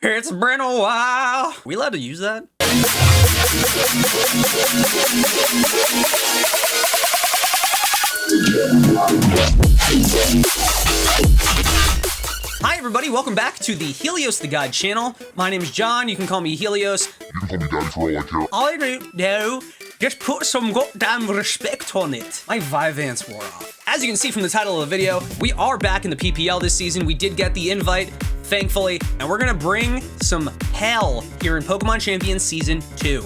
It's been a while. Are we allowed to use that? Hi everybody, welcome back to the Helios the Guide channel. My name is John, you can call me Helios. You can call me Daddy for all I care. I don't know. Just put some goddamn respect on it. My Vyvanse wore off. As you can see from the title of the video, we are back in the PPL this season. We did get the invite, thankfully, and we're gonna bring some hell here in Pokemon Champions Season 2.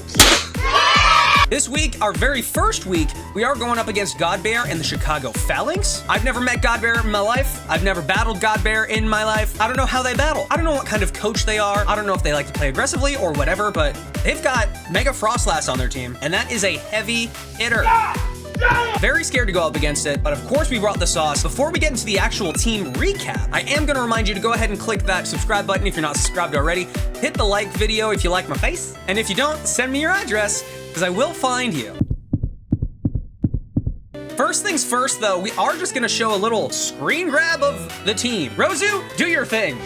This week, our very first week, we are going up against Gawd Bear and the Chicago Falinks. I've never met Gawd Bear in my life. I've never battled Gawd Bear in my life. I don't know how they battle. I don't know what kind of coach they are. I don't know if they like to play aggressively or whatever, but they've got Mega Frostlass on their team, and that is a heavy hitter. Very scared to go up against it, but of course we brought the sauce. Before we get into the actual team recap, I am gonna remind you to go ahead and click that subscribe button if you're not subscribed already. Hit the like video if you like my face, and if you don't, send me your address, because I will find you. First things first though, we are just gonna show a little screen grab of the team. Rozu, do your thing.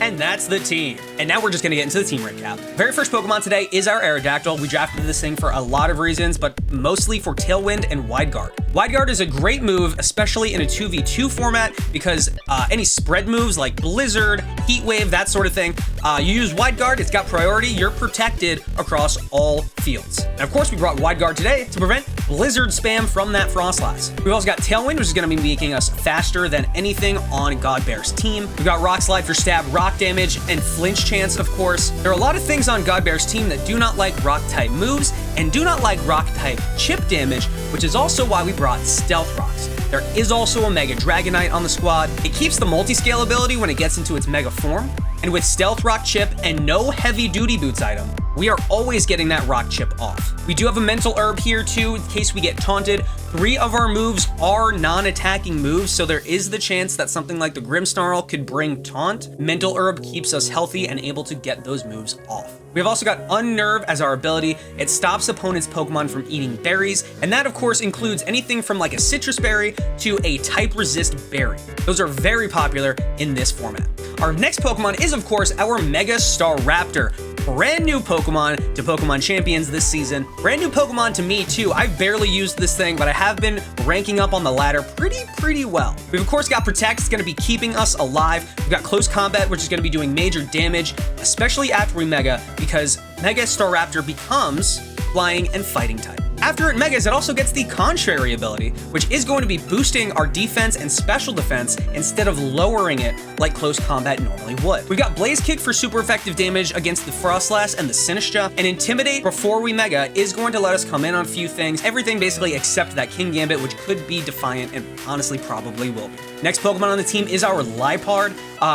And that's the team. And now we're just gonna get into the team recap. Very first Pokemon today is our Aerodactyl. We drafted this thing for a lot of reasons, but mostly for Tailwind and Wide Guard. Wide Guard is a great move, especially in a 2v2 format, because any spread moves like Blizzard, Heat Wave, that sort of thing, you use Wide Guard, it's got priority, you're protected across all fields. And of course, we brought Wide Guard today to prevent Blizzard spam from that Frostlass. We've also got Tailwind, which is gonna be making us faster than anything on Gawd Bear's team. We've got Rock Slide for stab, rock damage, and flinch chance, of course. There are a lot of things on Gawd Bear's team that do not like rock-type moves and do not like rock-type chip damage, which is also why we brought Stealth Rocks. There is also a Mega Dragonite on the squad. It keeps the multi-scale ability when it gets into its Mega form, and with Stealth Rock Chip and no Heavy Duty Boots item, we are always getting that rock chip off. We do have a Mental Herb here too, in case we get taunted. 3 of our moves are non-attacking moves, so there is the chance that something like the Grimmsnarl could bring taunt. Mental Herb keeps us healthy and able to get those moves off. We've also got Unnerve as our ability. It stops opponents' Pokemon from eating berries, and that of course includes anything from like a citrus berry to a type resist berry. Those are very popular in this format. Our next Pokemon is of course our Mega Staraptor. Brand new Pokemon to Pokemon Champions this season. Brand new Pokemon to me too. I've barely used this thing, but I have been ranking up on the ladder pretty well. We've of course got Protect, it's gonna be keeping us alive. We've got Close Combat, which is gonna be doing major damage, especially after we Mega, because Mega Staraptor becomes Flying and Fighting type. After it Megas, it also gets the Contrary ability, which is going to be boosting our defense and special defense instead of lowering it like Close Combat normally would. We've got Blaze Kick for super effective damage against the Frostlass and the Sinistcha, and Intimidate before we Mega is going to let us come in on a few things, everything basically except that King Gambit, which could be Defiant and honestly probably will be. Next Pokemon on the team is our Liepard.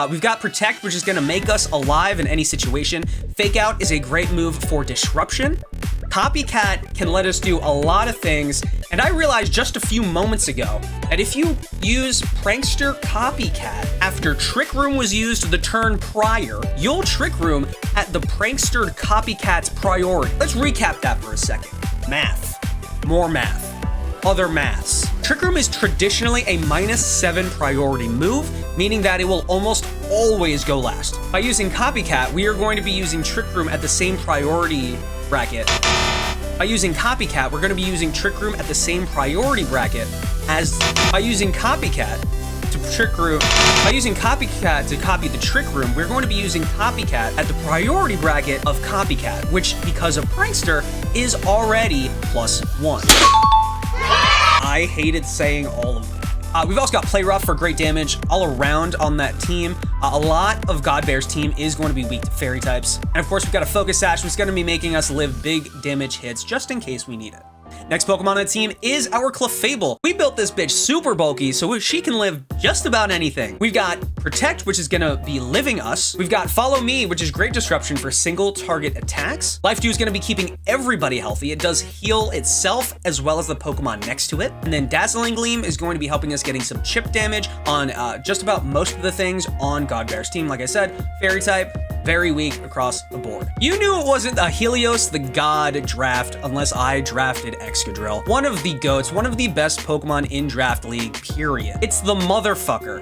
We've got Protect, which is going to make us alive in any situation. Fake Out is a great move for Disruption. Copycat can let us do a lot of things, and I realized just a few moments ago that if you use Prankster Copycat after Trick Room was used the turn prior, you'll Trick Room at the Prankster Copycat's priority. Let's recap that for a second. Math. More math. Other maths. Trick Room is traditionally a -7 priority move, meaning that it will almost always go last. By using Copycat, we are going to be using Trick Room at the same priority bracket. By using Copycat, we're going to be using Trick Room at the same priority bracket as by using Copycat to Trick Room. By using Copycat to copy the Trick Room, we're going to be using Copycat at the priority bracket of Copycat, which, because of Prankster, is already +1. I hated saying all of them. We've also got Play Rough for great damage all around on that team. A lot of Gawd Bear's team is going to be weak to fairy types. And of course, we've got a Focus Sash, which is going to be making us live big damage hits just in case we need it. Next Pokemon on the team is our Clefable. We built this bitch super bulky so she can live just about anything. We've got Protect, which is gonna be living us. We've got Follow Me, which is great disruption for single target attacks. Life Dew is gonna be keeping everybody healthy. It does heal itself as well as the Pokemon next to it. And then Dazzling Gleam is going to be helping us getting some chip damage on just about most of the things on Gawd Bear's team. Like I said, Fairy type, very weak across the board. You knew it wasn't a Helios the God draft unless I drafted Excadrill. One of the GOATs, one of the best Pokemon in Draft League, period. It's the motherfucker.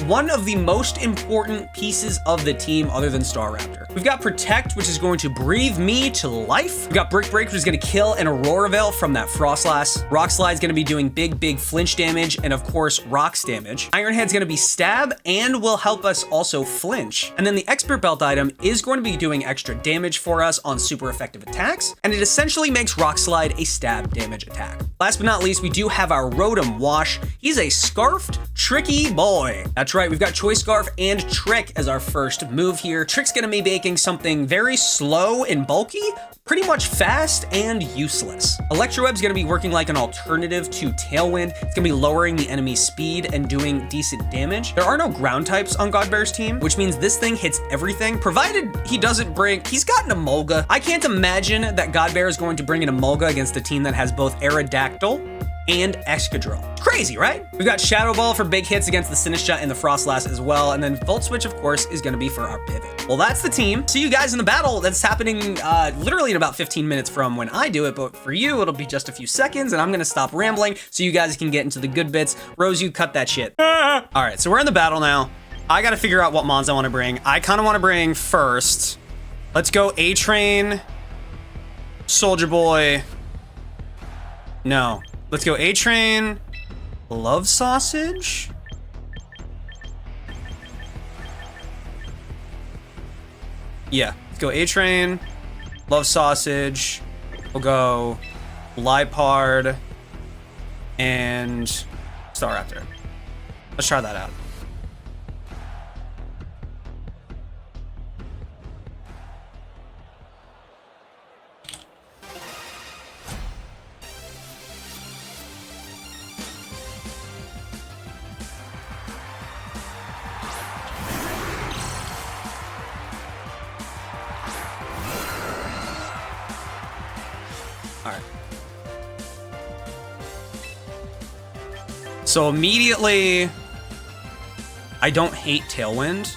One of the most important pieces of the team other than Staraptor. We've got Protect, which is going to breathe me to life. We've got Brick Break, which is gonna kill an Aurora Veil from that Frostlass. Rock Slide's gonna be doing big flinch damage, and of course, Rocks damage. Iron Head's gonna be stab and will help us also flinch. And then the Expert Belt item is going to be doing extra damage for us on super effective attacks, and it essentially makes Rock Slide a stab damage attack. Last but not least, we do have our Rotom Wash. He's a scarfed, tricky boy. That's right, we've got Choice Scarf and Trick as our first move here. Trick's gonna be making something very slow and bulky, pretty much fast and useless. Electroweb's gonna be working like an alternative to Tailwind. It's gonna be lowering the enemy's speed and doing decent damage. There are no ground types on Gawd Bear's team, which means this thing hits everything, provided he doesn't bring, he's got an Emolga. I can't imagine that Gawd Bear is going to bring an Emolga against a team that has both Aerodactyl and Excadrill. Crazy, right? We've got Shadow Ball for big hits against the Sinistcha and the Frostlass as well, and then Volt Switch, of course, is gonna be for our pivot. Well, that's the team. See you guys in the battle that's happening literally in about 15 minutes from when I do it, but for you, it'll be just a few seconds, and I'm gonna stop rambling so you guys can get into the good bits. Rose, you cut that shit. All right, so we're in the battle now. I gotta figure out what mons I wanna bring. I kinda wanna bring first, let's go A-Train, Soldier Boy. No. Let's go A-Train, Love Sausage. Yeah, let's go A-Train, Love Sausage. We'll go Liepard and Staraptor. Let's try that out. All right. So immediately, I don't hate Tailwind.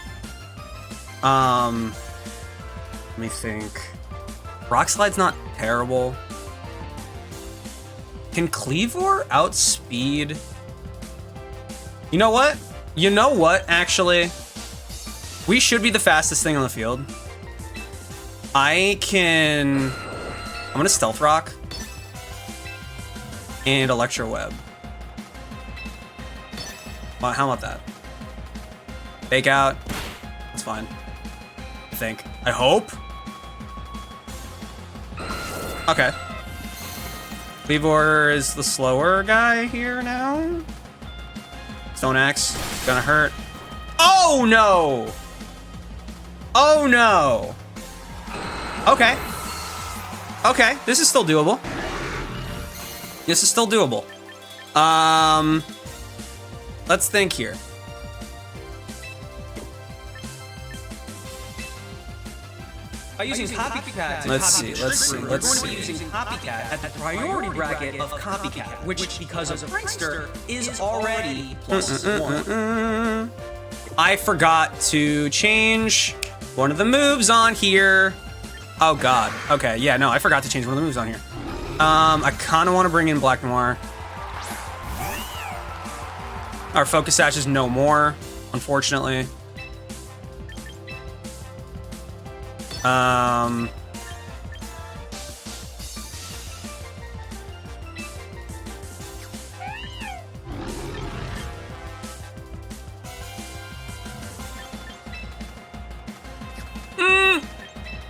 Let me think. Rock Slide's not terrible. Can Cleavor outspeed? You know what? You know what, actually? We should be the fastest thing on the field. I'm gonna Stealth Rock and Electro Web. Well, how about that? Fake out. That's fine. I think. I hope. Okay. Cleavor is the slower guy here now. Stone Axe. Gonna hurt. Oh no! Oh no! Okay. Okay, this is still doable. This is still doable. Let's think here. By using Copycat, Let's see. We're going to be using Copycat at the priority bracket of Copycat, which, because of Prankster, is already +1. I forgot to change one of the moves on here. Oh god. Okay, yeah, no, I forgot to change one of the moves on here. I kind of want to bring in Black Noir. Our Focus Sash is no more, unfortunately.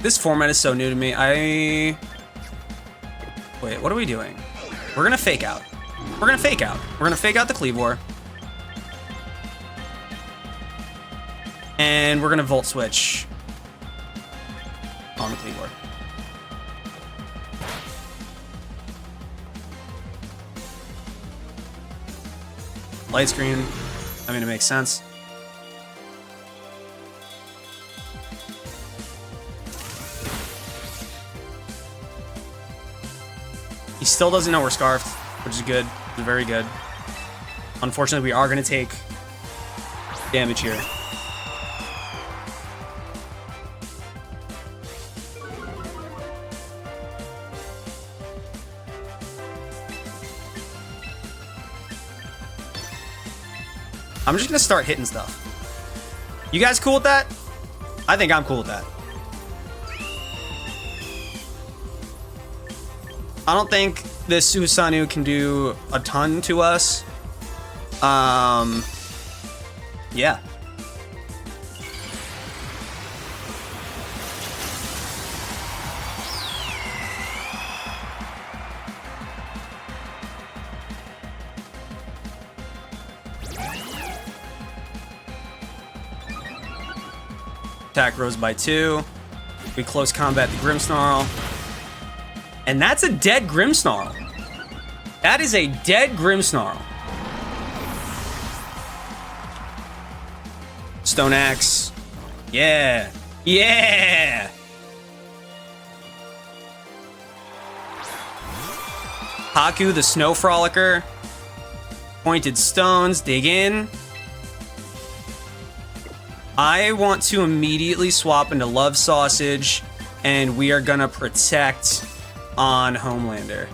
This format is so new to me. Wait, what are we doing? We're gonna fake out. We're gonna fake out. We're gonna fake out the Cleavor. And we're gonna Volt Switch on the Cleavor. Light screen. I mean, it makes sense. He still doesn't know we're scarfed, which is good. It's very good. Unfortunately, we are going to take damage here. I'm just going to start hitting stuff. You guys cool with that? I think I'm cool with that. I don't think this Susanoo can do a ton to us. Yeah. Attack rose by 2. We close combat the Grimmsnarl. And that's a dead Grimmsnarl. That is a dead Grimmsnarl. Stone Axe. Yeah. Yeah. Haku the Snow Frolicker. Pointed Stones. Dig in. I want to immediately swap into Love Sausage, and we are gonna protect on Homelander.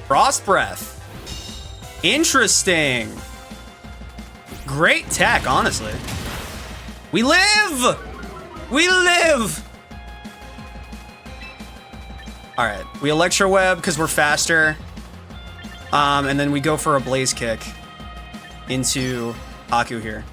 Frost Breath. Interesting. Great tech, honestly. We live! We live! Alright, we Electro Web because we're faster. And then we go for a Blaze Kick into Haku here.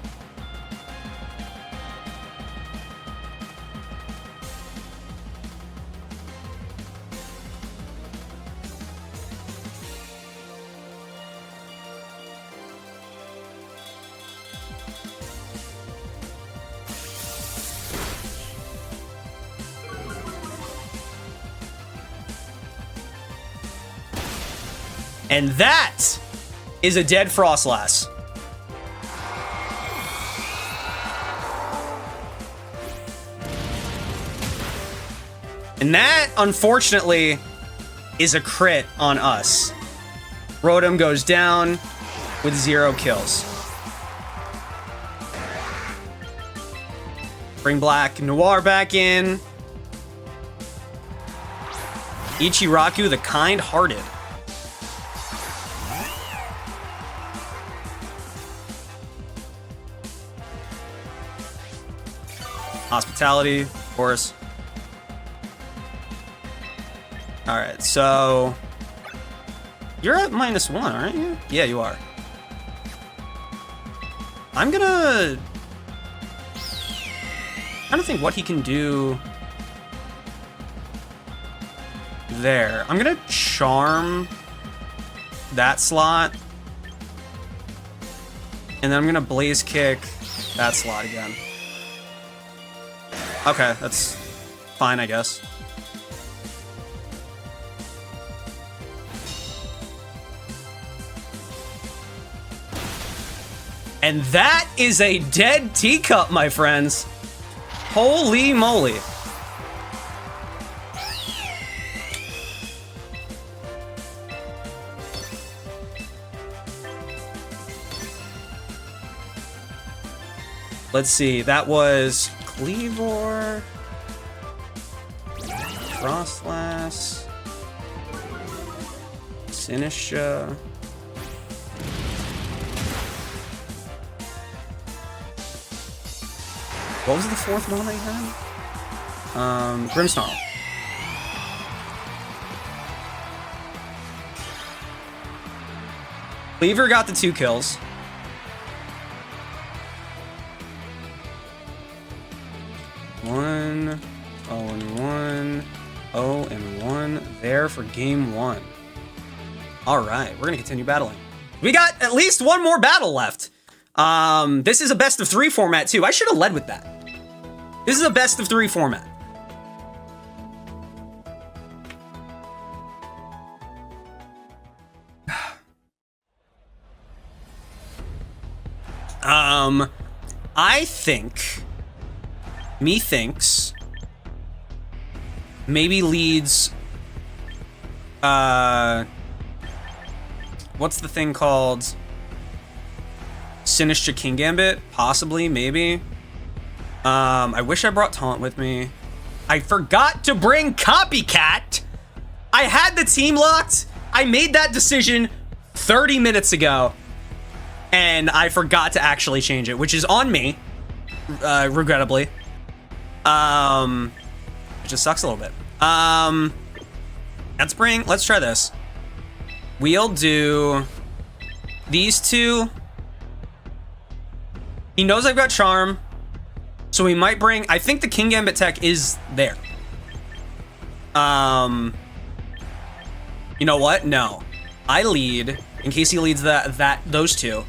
And that is a dead Frostlass. And that, unfortunately, is a crit on us. Rotom goes down with 0 kills. Bring Black Noir back in. Ichiraku the Kind-Hearted. Hospitality, of course. All right, so you're at -1, aren't you? Yeah, you are. I'm gonna... I don't think what he can do there. I'm gonna charm that slot, and then I'm gonna Blaze Kick that slot again. Okay, that's fine, I guess. And that is a dead teacup, my friends. Holy moly. Let's see, that was Cleavor, Frostlass, Sinisha. What was the 4th one I had? Grimmsnarl. Cleaver got the 2 kills. One, 0-1, 0-1 there for game 1. All right, we're gonna continue battling. We got at least one more battle left. This is a best of 3 format too. I should have led with that. This is a best of 3 format. I think, methinks, maybe leads, what's the thing called? Sinister King Gambit, possibly, maybe. I wish I brought Taunt with me. I forgot to bring Copycat. I had the team locked. I made that decision 30 minutes ago. And I forgot to actually change it, which is on me, regrettably. It just sucks a little bit. Let's try this. We'll do these 2. He knows I've got Charm, so we might bring, I think the King Gambit tech is there. You know what? No. I lead, in case he leads those 2.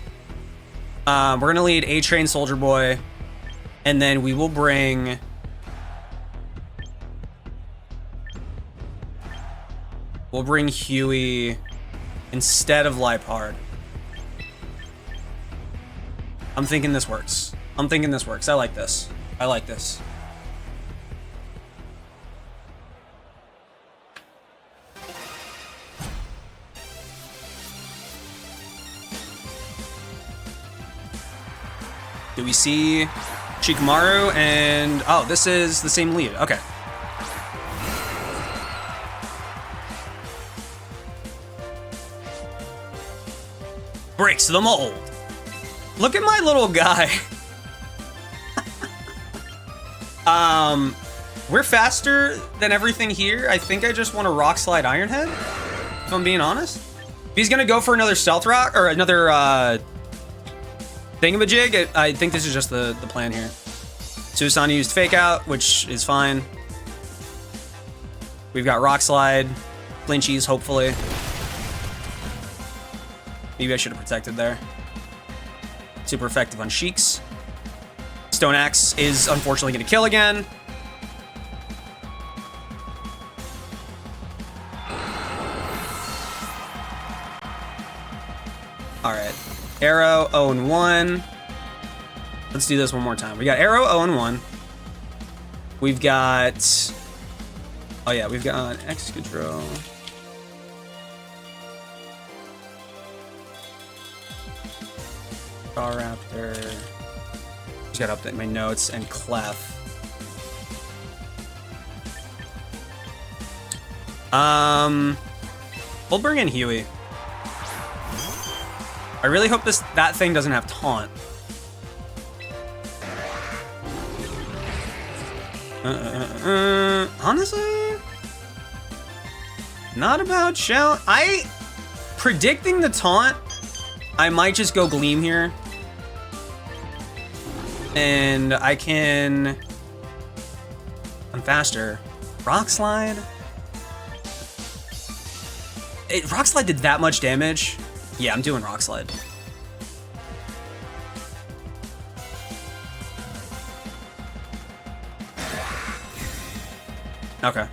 We're gonna lead A-Train Soldier Boy, and then we will bring Huey instead of Lipard. I'm thinking this works. I like this. I like this. Do we see Shikamaru and... Oh, this is the same lead. Okay. Breaks the mold. Look at my little guy. We're faster than everything here. I think I just want to Rock Slide Ironhead, if I'm being honest. If he's gonna go for another Stealth Rock, or another, thingamajig, I think this is just the plan here. Susana used Fake Out, which is fine. We've got Rock Slide, Flinchies, hopefully. Maybe I should have protected there. Super effective on Sheiks. Stone Axe is unfortunately going to kill again. All right. Arrow 0-1. Let's do this one more time. We got Arrow 0-1. We've got... Oh yeah, we've got Excadrill. Staraptor. Just gotta update my notes, and Clef. We'll bring in Huey. I really hope that thing doesn't have Taunt. Honestly, not about shout. Predicting the Taunt, I might just go Gleam here. And I'm faster. Rock Slide? Rock Slide did that much damage? Yeah, I'm doing Rock Slide. Okay.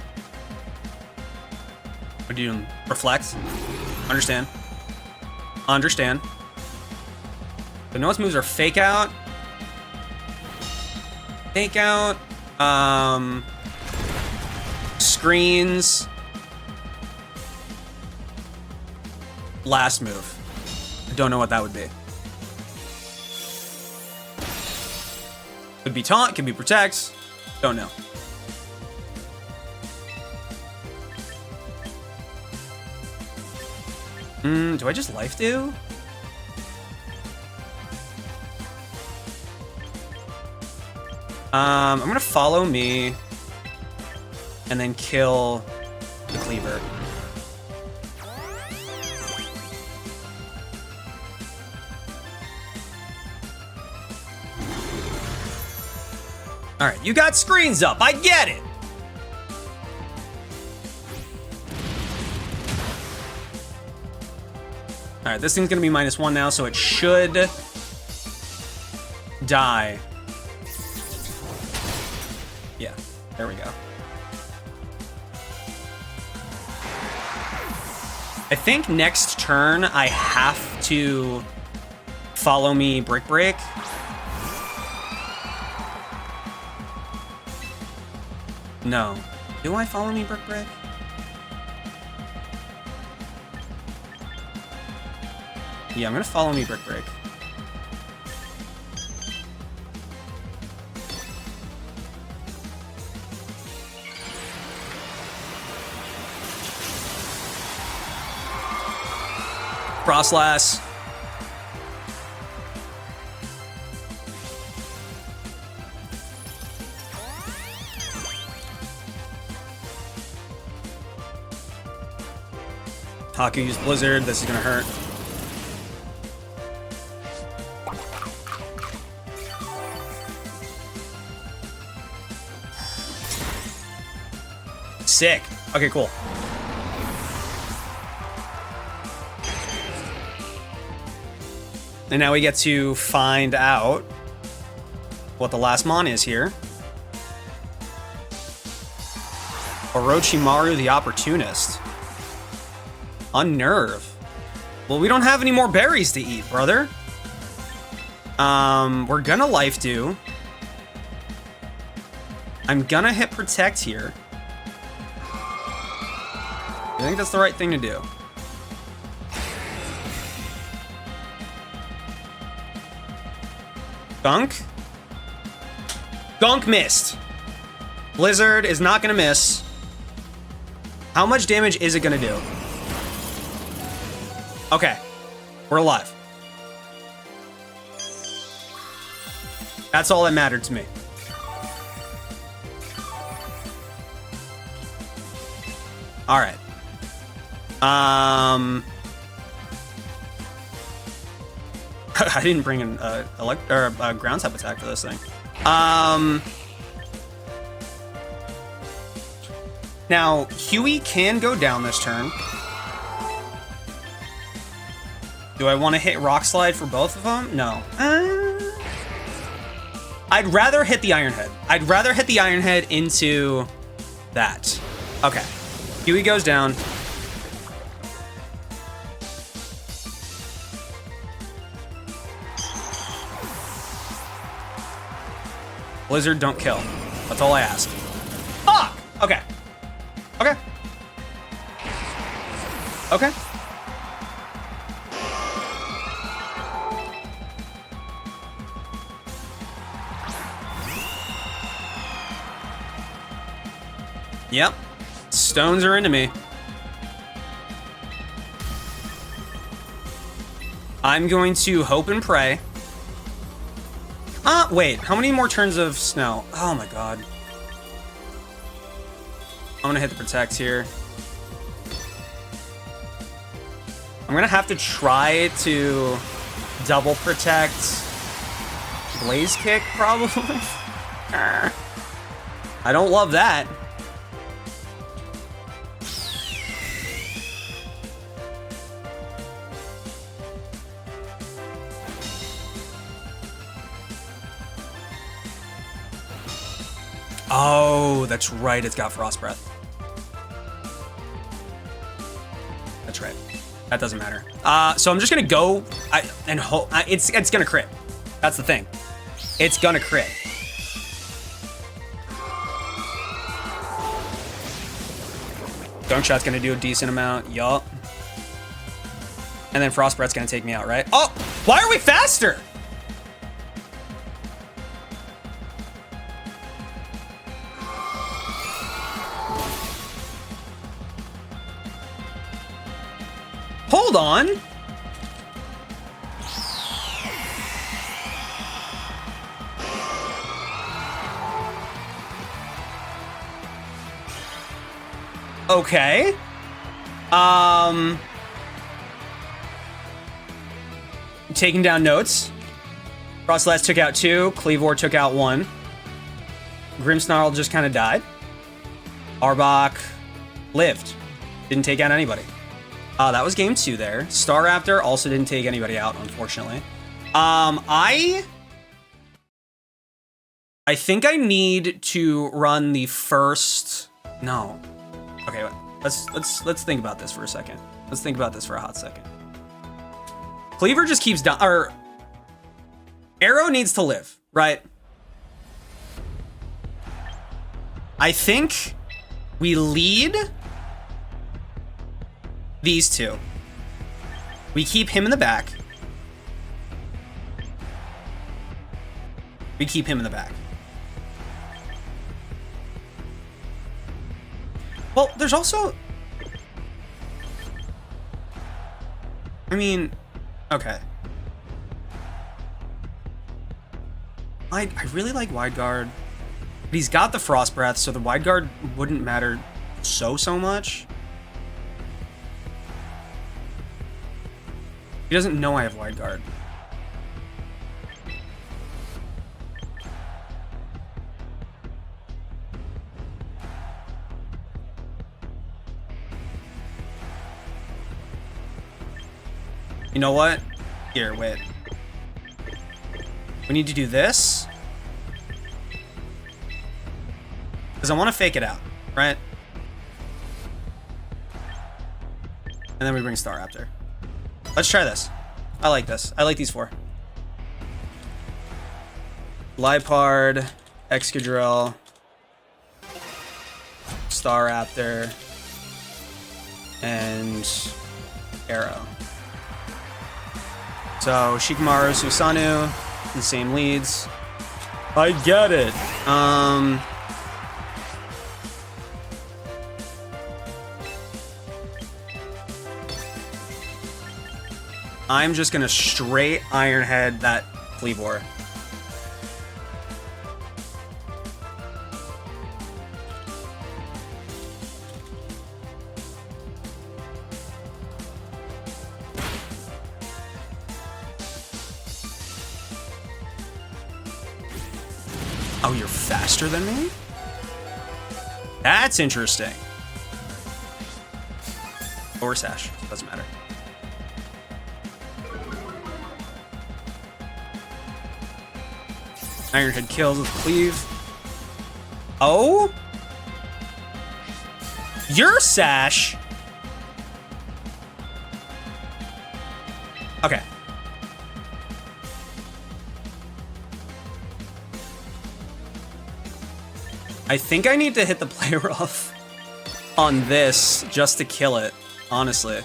What are you doing? Reflect? Understand. Understand. The Noah's moves are Fake Out. Fake Out. Screens. Last move. I don't know what that would be. Could be Taunt, could be Protect. Don't know. Do I just Life Dew? I'm gonna follow me and then kill the Cleaver. All right, you got screens up. I get it. All right, this thing's gonna be -1 now, so it should die. Yeah, there we go. I think next turn I have to follow me Brick Break. No. Do I follow me Brick Break? Yeah, I'm gonna follow me Brick Break. Frostlass. Haku used Blizzard. This is gonna hurt. Sick. Okay, cool. And now we get to find out what the last mon is here. Orochimaru the Opportunist. Unnerve. Well, we don't have any more berries to eat, brother. We're gonna Life Dew. I'm gonna hit Protect here. I think that's the right thing to do. Gunk? Gunk missed. Blizzard is not gonna miss. How much damage is it gonna do? Okay, we're alive. That's all that mattered to me. All right. I didn't bring an ground type attack for this thing. Now Huey can go down this turn. Do I want to hit Rock Slide for both of them? No. I'd rather hit the Iron Head. I'd rather hit the Iron Head into that. Okay. Huey goes down. Blizzard, don't kill. That's all I ask. Fuck! Okay. Okay. Okay. Yep. Stones are into me. I'm going to hope and pray. Wait, how many more turns of snow? Oh my god. I'm gonna hit the Protect here. I'm gonna have to try to double Protect. Blaze Kick, probably. I don't love that. Oh, that's right. It's got Frost Breath. That's right. That doesn't matter. So I'm just gonna go and hope it's gonna crit. That's the thing. It's gonna crit. Gunk Shot's gonna do a decent amount. Yup. And then Frost Breath's gonna take me out, right? Oh, why are we faster? Hold on. Okay. Taking down notes. Frostlass took out 2. Cleavor took out 1. Grimmsnarl just kind of died. Arbok lived. Didn't take out anybody. That was game 2 there. Staraptor also didn't take anybody out, unfortunately. I think I need to run the first... No. Okay, let's think about this for a second. Let's think about this for a hot second. Cleaver just keeps down... Or... Arrow needs to live, right? I think we lead these two. We keep him in the back. We keep him in the back. Well, there's also... I mean, okay. I really like Wide Guard. But he's got the Frost Breath, so the Wide Guard wouldn't matter so much. He doesn't know I have Wide Guard. You know what? Here, wait. We need to do this. Because I want to fake it out, right? And then we bring Staraptor. Let's try this. I like this. I like these 4. Lipard, Excadrill, Staraptor, and Arrow. So Shikamaru, Susanoo, the same leads. I get it. I'm just gonna straight Ironhead that Cleavor. Oh, you're faster than me? That's interesting. Or Sash, doesn't matter. Ironhead kills with Cleave. Oh? Your Sash? Okay. I think I need to hit the play rough on this just to kill it, honestly.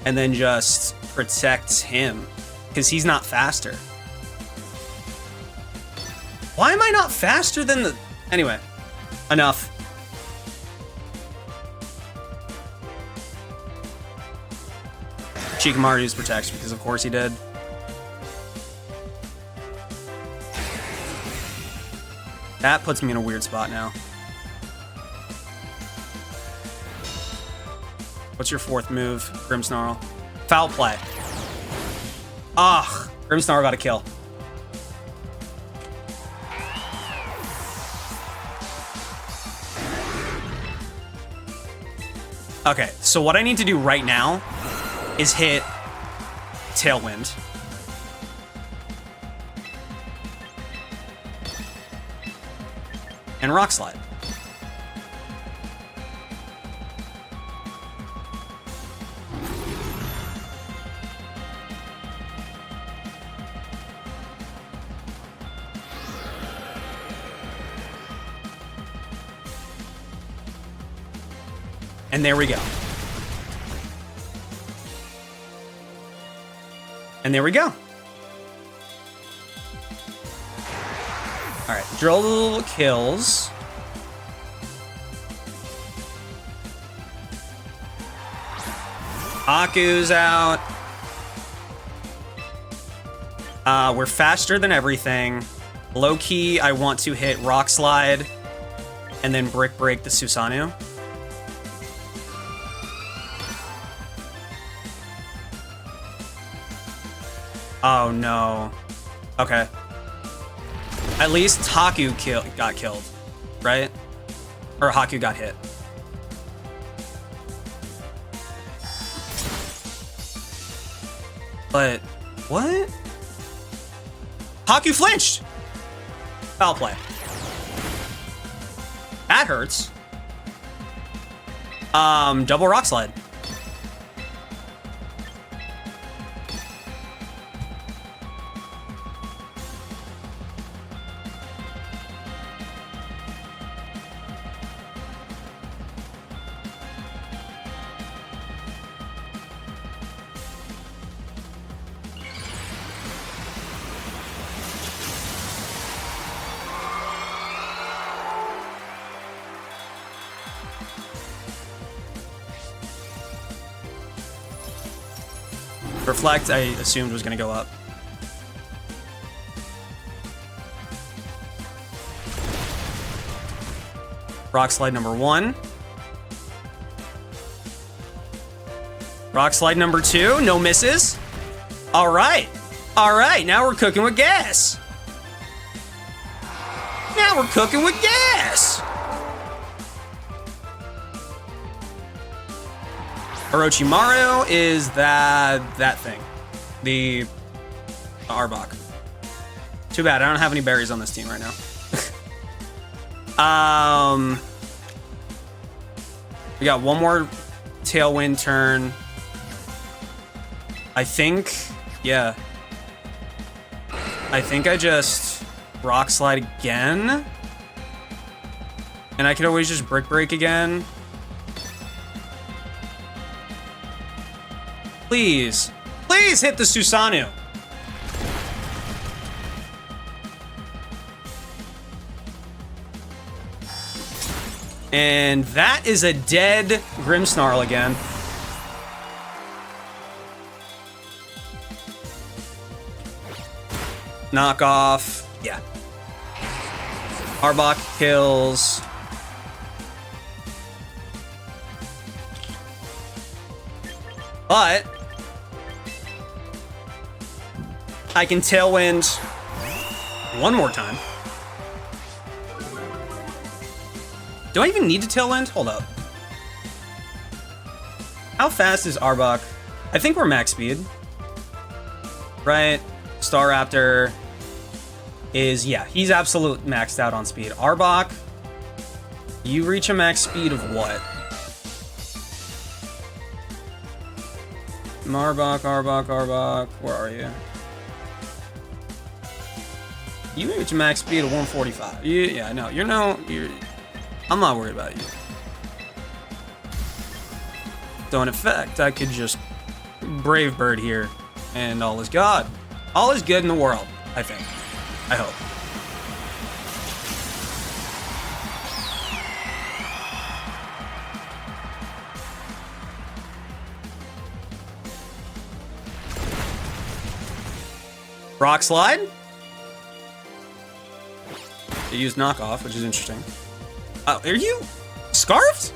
And then just protect him, because he's not faster. Why am I not faster than the... Anyway, enough. Shikamaru used Protect because of course he did. That puts me in a weird spot now. What's your 4th move, Grimmsnarl? Foul play. Ugh, Grimmsnarl got a kill. Okay, so what I need to do right now is hit Tailwind. And Rock Slide. And there we go. And there we go. All right, Drill kills. Aku's out. We're faster than everything. Low key, I want to hit Rock Slide and then Brick Break the Susanoo. Oh no. Okay. At least Taku got killed. right? Or Haku got hit. But what? Haku flinched. Foul play. That hurts. Double rock slide. Reflect, I assumed was going to go up. Rock slide number 1. Rock slide number 2, no misses. All right. All right, now we're cooking with gas. Now we're cooking with gas. Orochimaru is that thing. The Arbok. Too bad, I don't have any berries on this team right now. We got one more Tailwind turn. I think, yeah. I think I just Rock Slide again. And I could always just Brick Break again. Please, please hit the Susanoo. And that is a dead Grimmsnarl again. Knockoff, yeah. Arbok kills. But I can Tailwind one more time. Do I even need to Tailwind? Hold up. How fast is Arbok? I think we're max speed. Right? Staraptor is, yeah, he's absolute maxed out on speed. Arbok, you reach a max speed of what? Arbok, where are you? You reach a max speed of 145. Yeah, no, I'm not worried about you. So in effect, I could just Brave Bird here, and all is God. All is good in the world, I think. I hope. Rock Slide. They use Knockoff, which is interesting. Are you scarfed?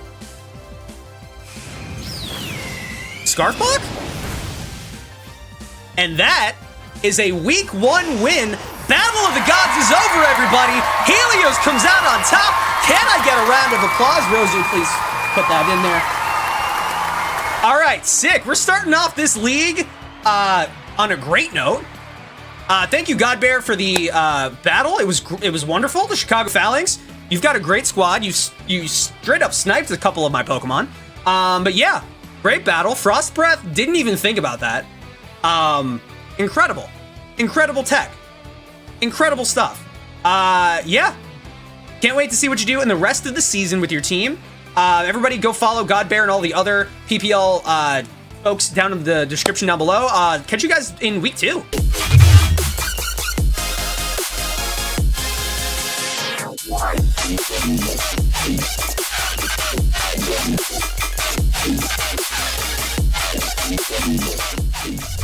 Scarf block? And that is a week 1 win. Battle of the Gods is over, everybody. Helios comes out on top. Can I get a round of applause? Rosie, please put that in there. All right, sick. We're starting off this league on a great note. Thank you, Gawd Bear, for the battle. It was wonderful. The Chicago Falinks. You've got a great squad. You straight up sniped a couple of my Pokemon. But yeah, great battle. Frost Breath, didn't even think about that. Incredible tech. Incredible stuff. Yeah. Can't wait to see what you do in the rest of the season with your team. Everybody go follow Gawd Bear and all the other PPL folks down in the description down below. Catch you guys in week 2. Peace.